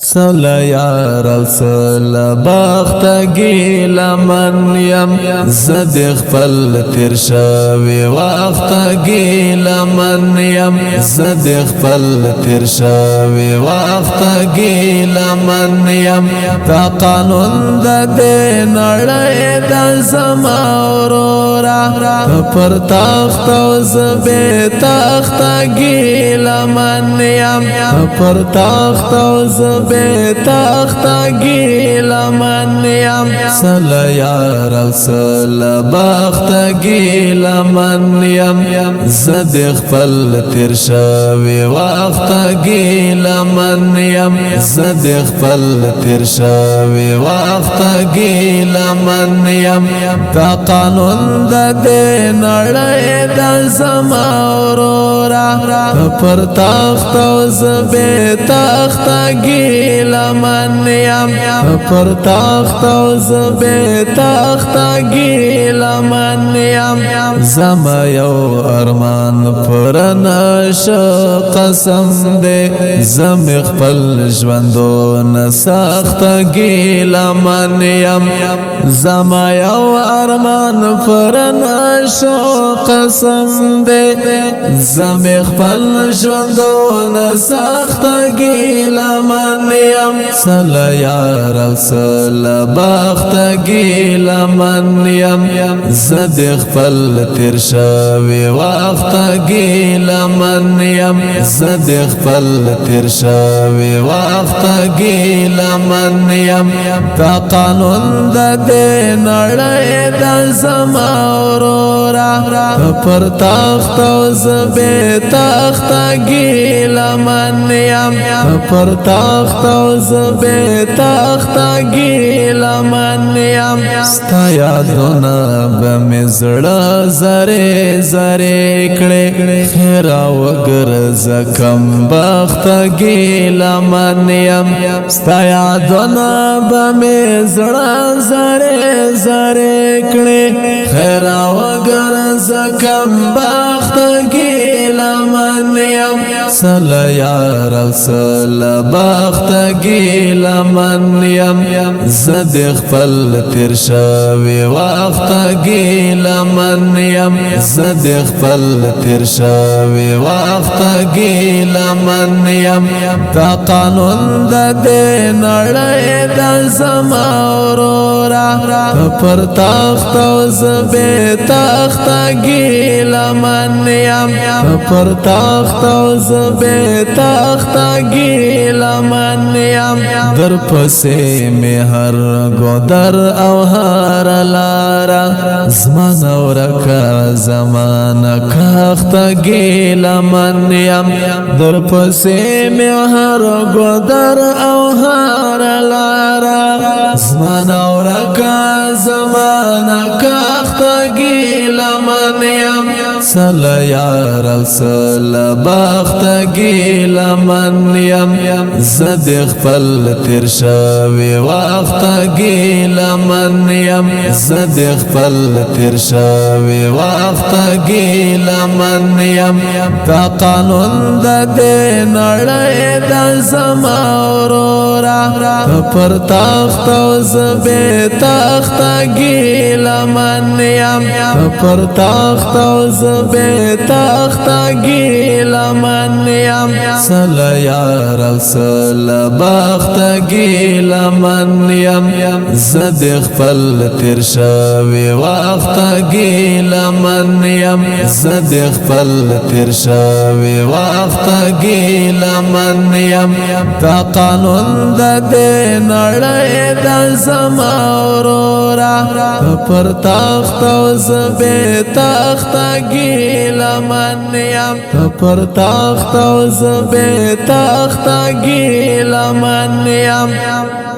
صلی یا رسول بخت گیل من یم زد خپل تیر شوی وخت گیل من یم زد خپل تیر شوی وخت گیل من یم تا قانون د دې نړۍ د زما ورورا پر تخت او زبې تخت گیل من یم پر تخت او زبې تخت گیل من یم صلی یا رسول بخت گیل من یم زد خپل تیر شوی وخت گیل من یم زد خپل تیر شوی وخت گیل من یم تا قانون د دې نړۍ د زما ورورا پر تخت او زبې تخت گیل من یم پر تخت او زبې تخت گیل من یم زما یو ارمان پر نشو قسم دې زم خپل ژوندون سخت گیل من یم زما یو ارمان پر نشو قسم دې زم خپل ژوندون سخت گیل من یم صلی یا رسول بخت گیل من یم زد خپل تیر شوی وخت گیل من یم زد خپل تیر شوی وخت گیل من یم تا قانون د دې نړۍ د زما ورورا پر تخت او زبې تخت گیل من یم پر تخت او زبې تخت گیل من یم ستا یادونه به مې زړه زرې زرې کړې خیر وګرځه کم بخت گیل من یم ستا یادونه به مې زړه زرې زرې کړې خیر وګرځه کم بخت گیل من یم صلی یا رسول بخت گیل من یم زد خپل تیر شوی وخت گیل من یم زد خپل تیر شوی وخت گیل من یم تا قانون د دې نړۍ د زما ورورا پر تخت او زبې تخت گیل من یم پر تخت او زبې تخت گیل من یم در پسې می هر ګودر او هر لارا زمان ورکا زمان کخت گیل من یم در پسې می هر ګودر او هر لارا زمان ورکا زمان کخت گیل من یم صلی یا رسول بخت گیل من یم زد خپل تیر شوی وخت گیل من یم زد خپل تیر شوی وخت گیل من یم تا قانون د دې نړۍ د زما ورورا پر تخت او زبې تخت گیل من یم پر تخت او زبې تخت گیل من یم صلی یا رسول بخت گیل من یم زد خپل تیر شوی وخت گیل من یم زد خپل تیر شوی وخت گیل من یم تا قانون د دې نړۍ د زما ورورا پر تخت او زبې تخت گیل من یم پر تخت او زبې تخت گیل من یم